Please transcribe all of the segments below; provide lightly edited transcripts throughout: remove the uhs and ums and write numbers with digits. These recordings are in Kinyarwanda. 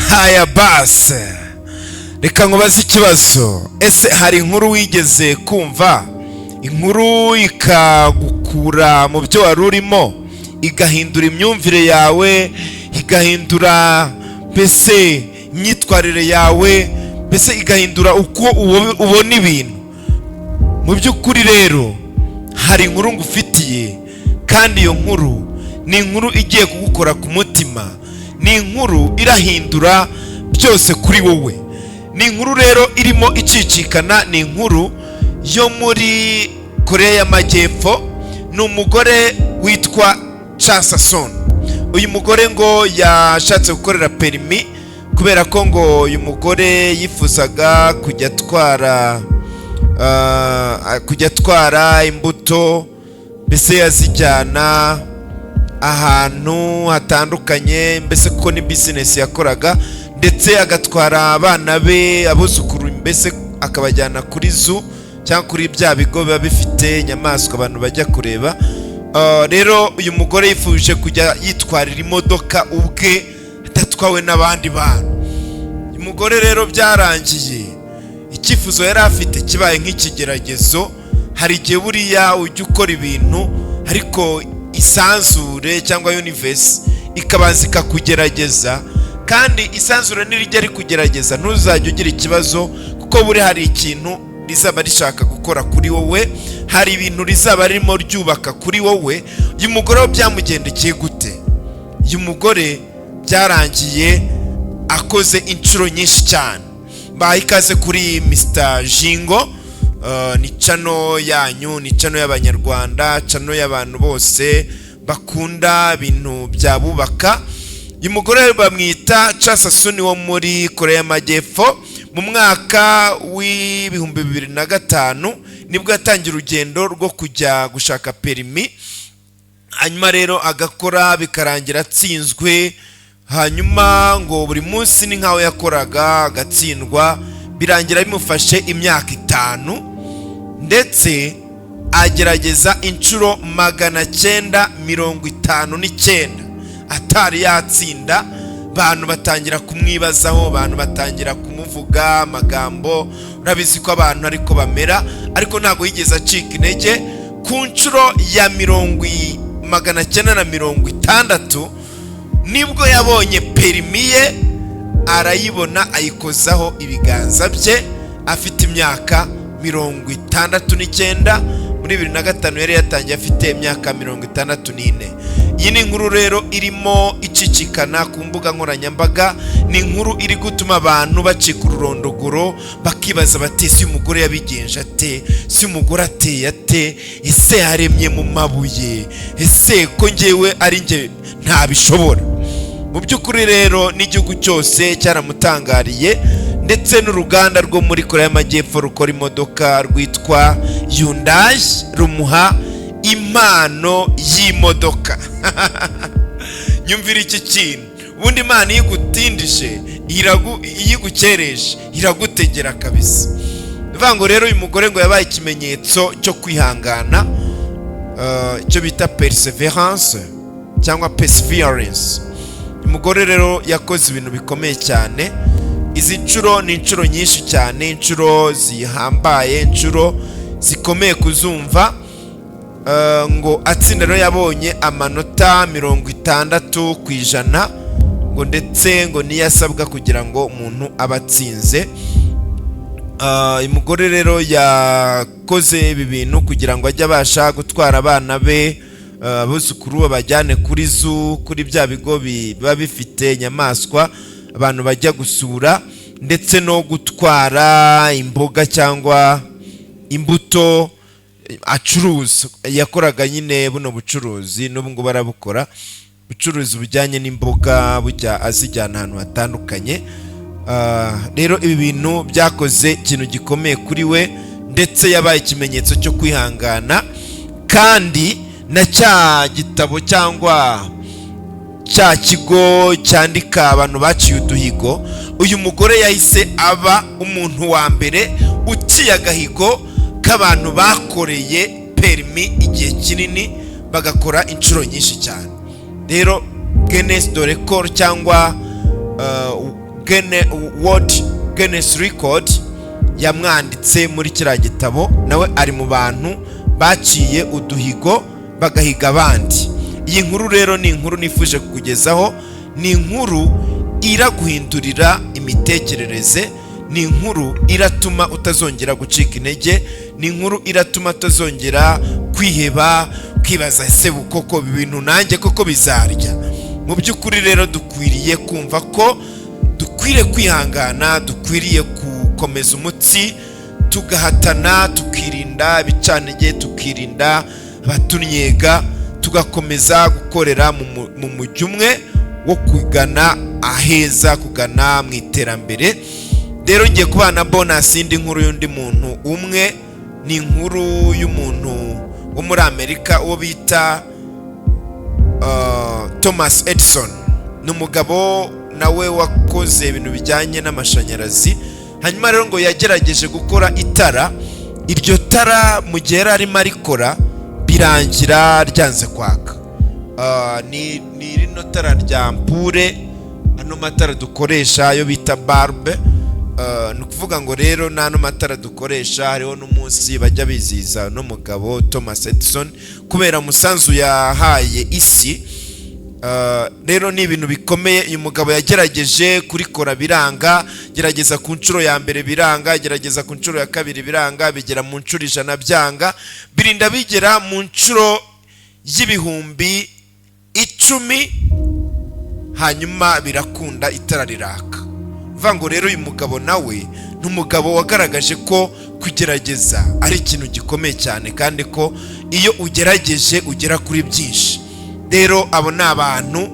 Haya basi, reka nkubaze ikibazo. Ese hari inkuru wigeze kumva, inkuru ikagukura mu byo wari urimo, igahindura imyumvire yawe, igahindura mbese imyitwarire yawe, mbese igahindura uko ubona ibintu? Mu by'ukuri rero hari inkuru ngufitiye, kandi iyo nkuru ni inkuru igiye kugukora ku mutima, ni inkuru irahindura byose kuri wowe. Ni inkuru rero irimo icicikana, ni inkuru yo muri Korea y'Amajyepfo. Ni umugore witwa Chasason. Uyu mugore ngo yashatse gukorera perimi kubera ko ngo uyu mugore yifuzaga kujya atwara imbuto, mbese yazijyana ahantu hatandukanye, mbese kuko ni business yakoraga, ndetse agatwara abana be, abuzukuru, mbese akabajyana kuri zoo cyangwa kuri bya bigo biba bifite inyamaswa abantu bajya kureba. Rero uyu mugore yifuje kujya yitwarira imodoka ubwe atatwawe n'abandi bantu. Uyu mugore rero byarangiye icyifuzo yari afite kibaye nk'ikigeragezo. Hari igihe buriya ujya ukora ibintu ariko isanzure cyangwa universe ikabanza ikakugerageza, kandi isanzure nirijya rikugerageza ntuzajya ugira ikibazo, kuko buri hari ikintu rizaba rishaka gukora kuri wowe, hari ibintu rizaba ririmo ryubaka kuri wowe. Uyu mugore byamugendekeye gute? Uyu mugore byarangiye akoze inshuro nyinshi cyane. Baha ikaze kuri MrJingo. Ni channel yanyu, ni channel y'abanyarwanda, channel y'abantu bose bakunda ibintu byabubaka. Uyu mugore bamwita Chasason wo muri Korea y'Amajyepfo. Mu mwaka w'ibihumbi 2005 nibwo yatangira urugendo rwo kujya gushaka perimi. Hanyuma rero agakora bikarangira atsinzwe. Hanyuma ngo buri munsi ni nkaho yakoraga agatsindwa, birangira bimufashe imyaka 5, ndetse agerageza inshuro 959 atari yatsinda. Abantu batangira kumwibazaho, abantu batangira kumuvuga amagambo, urabizi ko abantu ariko bamera, ariko ntago yigeze acika intege. Ku nshuro ya 960 nibwo yabonye perimi ye, arayibona, ayikozaho ibiganza bye, afite imyaka 69. Muri 2005 yari yatangiye afite imyaka 64. Iyi ni inkuru rero irimo icicikana ku mbuga nkoranyambaga. Ni inkuru iri gutuma abantu bacika ururondogoro, bakibaza bati si umugore yabigenje ate, si umugore ateye ate, ese yaremye mu mabuye, ese ko njyewe ari njye ntabishobora. Mu by'ukuri rero n'igihugu cyose cyaramutangariye, ndetse n'uruganda rwo muri Korea y'Amajyepfo rukora imodoka rwitwa Hyundai rumuha impano y'imodoka. Nyumvira iki kintu, ubundi Imana yigutindije, iyigukereje iragutegera kabisa. Bivango rero uyu mugore ngo yabaye ikimenyetso cyo kwihangana, cyo bita perseverance cyangwa perseverance. Umugore rero yakoze ibintu bikomeye cyane. Izi nshuro ni inshuro nyinshi cyane, inshuro zihambaye, inshuro zikomeye kuzumva. Ngo atsinda rero yabonye amanota 60% ngo, ndetse ngo niyasabwa kugira ngo umuntu abatsinze. Umugore rero yakoze ibi bintu kugira ngo ajye abasha gutwara abana be, abuzukuru babajyane kuri zoo, kuri bya bigo biba bifite inyamaswa abantu bajya gusura, ndetse no gutwara imboga cyangwa imbuto acuruza. Yakoraga nyine buno bucuruzi, n'ubu ngo barabukora, bucuruzi bujyanye n'imboga, bujya azijyana ahantu hatandukanye. Rero ibi bintu byakoze ikintu gikomeye kuri we, ndetse yabaye ikimenyetso cyo kwihangana. Kandi na cya gitabo cyangwa cya kigo cyandika abantu baciye uduhigo, uyu mugore yahise aba umuntu wa mbere uciye agahigo k'abantu bakoreye perimi igihe kinini, bagakora inshuro nyinshi cyane. Rero Guinness de Record cyangwa World Guinness Record yamwanditse muri kiriya gitabo. Nawe ari mu bantu baciye uduhigo bagahiga abandi. Iyi nkuru rero ni inkuru nifuje kukugezaho, ni inkuru iraguhindurira imitekerereze, ni inkuru iratuma utazongera gucika intege, ni inkuru iratuma utazongera kwiheba, kwibaza ese koko ibintu nanjye koko bizarya. Mu by'ukuri rero dukwiriye kumva ko dukwiriye kwihangana, dukwiriye gukomeza umutsi, tugahatana, tukirinda ibicanege, tukirinda abatunyega, tugakomeza gukorera mu mujyi umwe wo kugana aheza, kugana mu iterambere. Rero ngiye kubana bonus indi nkuru y'undi muntu umwe, ni inkuru y'umuntu wo muri Amerika uwo bita Thomas Edison. Ni umugabo nawe wakoze ibintu bijyanye n'amashanyarazi. Hanyuma rero ngo yagerageje gukora itara, iryo tara mu gihe yari arimo arikora birangira ryanze kwaka. Ni rino tara rya ampure, ano matara dukoresha yo bita barbe. Ni ukuvuga ngo rero n'ano matara dukoresha hariho n'umunsi bajya bizihiza n'umugabo Thomas Edison kubera umusanzu yahaye isi. Rero ni ibintu bikomeye. Uyu mugabo yagerageje kurikora biranga, gerageza ku Ncuro ya mbere biranga, gerageza ku Ncuro ya kabiri biranga, bigera mu Ncuro 100 byanga, birinda bigera mu Ncuro y'ibihumbi 10, hanyuma birakunda itara riraka. Vango rero uyu mugabo nawe n'umugabo wagaragaje ko kugerageza ari ikintu gikomeye cyane, kandi ko iyo ugerageje ugera kuri byinshi. Rero abo ni abantu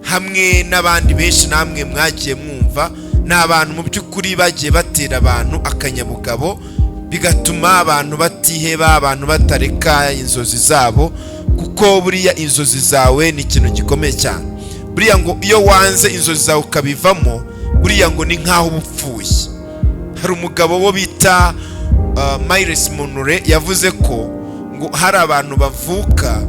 hamwe n'abandi benshi namwe mwagiye mwumva, ni abantu mu by'ukuri bagiye batera abantu akanyabugabo, bigatuma abantu batiheba, abantu batareka inzozi zabo, kuko buriya inzozi zawe ni ikintu gikomeye cyane. Buriya ngo iyo wanze inzozi zawe ukabivamo, buriya ngo ni nkaho ubupfuye. Hari umugabo wo bita Miles Monroe yavuze ko ngo hari abantu bavuka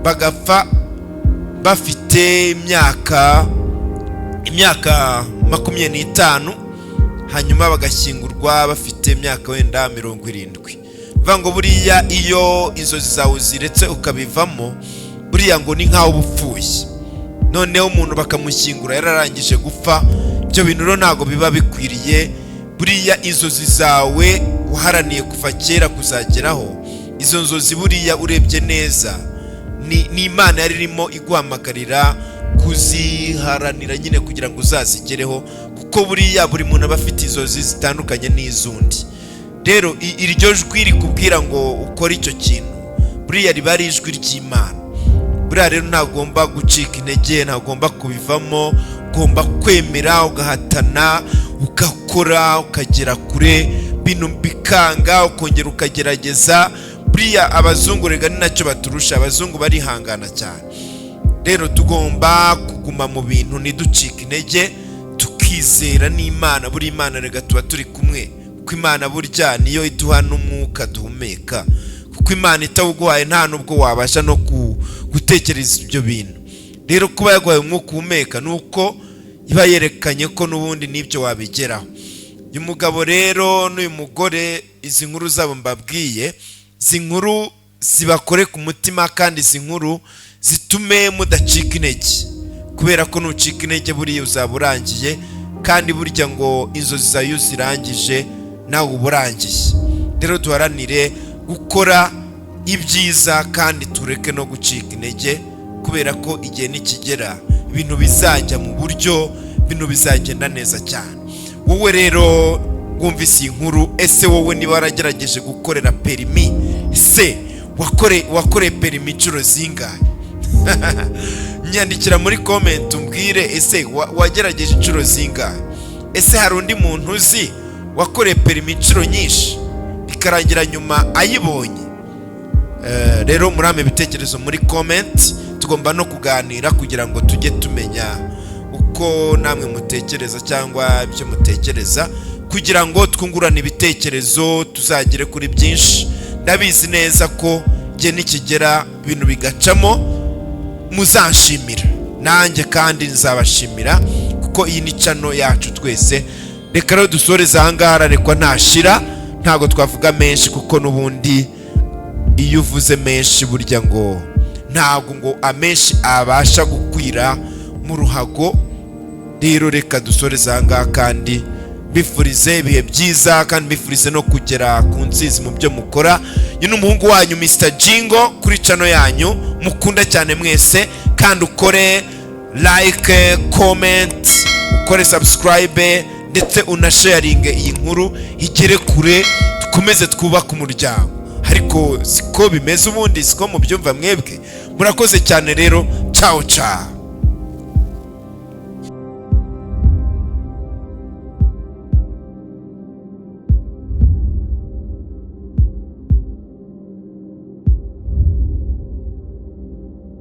bagapfa bafite imyaka 25, hanyuma bagashyingurwa bafite imyaka wenda 70. Vango buriya iyo inzozi zawe ziretse ukabivamo, buriya ngo ni nkaho ubupfuye. Noneho umuntu bakamushyingura yararangije gupfa. Ibyo bintu rero ntago biba bikwiriye. Buriya inzozi zawe uharaniye kuva kera kuzageraho, izo nzozi buriya urebye neza ni Imana yari irimo iguhamagarira kuziharanira nyine kugira ngo uzazigereho, kuko buriya buri muntu aba afite inzozi zitandukanye n'iz'undi. Rero iryo jwi rikubwira ngo ukore icyo kintu, buriya riba ari ijwi ry'Imana. Buriya rero ntagomba gucika intege, ntagomba kubivamo, ugomba kwemera, ugahatana, ugakora, ukagera kure, bintu bikanga, ukongera ukagerageza. Buriya abazungu rega ni nacyo baturusha, abazungu barihangana cyane. Rero tugomba kuguma mu bintu, ntiducika intege, tukizera n'Imana. Buri Imana rega tuba turi kumwe, kuko Imana burya niyo iduha n'umwuka duhumeka, kuko Imana itawuguhaye nta nubwo wabasha no gutekereza ibyo bintu. Rero kuba yaguhaye umwuka uhumeka nuko iba yerekanye ko n'ubundi n'ibyo wabigeraho. Uyu mugabo rero n'uyu mugore, izi nkuru zabo mbabwiye, izi nkuru zibakore ku mutima, kandi izi nkuru zitume mudacika intege, kubera ko nucika intege buriya uzaba urangiye, kandi burya ngo inzozi zawe uzirangije nawe uba urangiye. Rero duharanire gukora ibyiza kandi tureke no gucika intege, kubera ko igihe nikigera ibintu bizajya mu buryo, ibintu bizagenda neza cyane. Wowe rero wumvise inkuru, ese wowe niba waragerageje gukorera perimi, ese wakore perimi inshuro zingahe? Nyandikira muri comment umbwire, ese wagerageje inshuro zingahe? Ese hari undi muntu uzi wakore perimi inshuro nyinshi bikarangira nyuma ayibonye? Rero murame ibitekerezo muri comment, tugomba no kuganira kugira ngo tujye tumenya uko namwe mutekereza cyangwa ibyo mutekereza, kugira ngo twungurane ibitekerezo tuzagire kuri byinshi. Ndabizi neza ko gihe nikigera ibintu bigacamo muzanshimira, nanjye kandi nzabashimira kuko iyi ni channel yacu twese. Reka rero dusoreze ahangaha rekwa ntashira, ntago twavuga menshi kuko nubundi iyo uvuze menshi burya ngo ntago ngo amenshi abasha gukwira mu ruhago. Rero reka dusoreze ahangaha kandi bifurize ibihe byiza kandi bifurize no kugera ku nsizi mu byo mukora. Yino umuhungu wanyu MrJingo kuri channel yanyu mukunda cyane mwese, kandi ukore like, comment, ukore subscribe ndetse unasharinge iyi nkuru igere kure, dukomeze twubaka umuryango. Ariko siko bimeze ubundi, siko mubyumva mwebwe. Murakoze cyane rero, ciao ciao.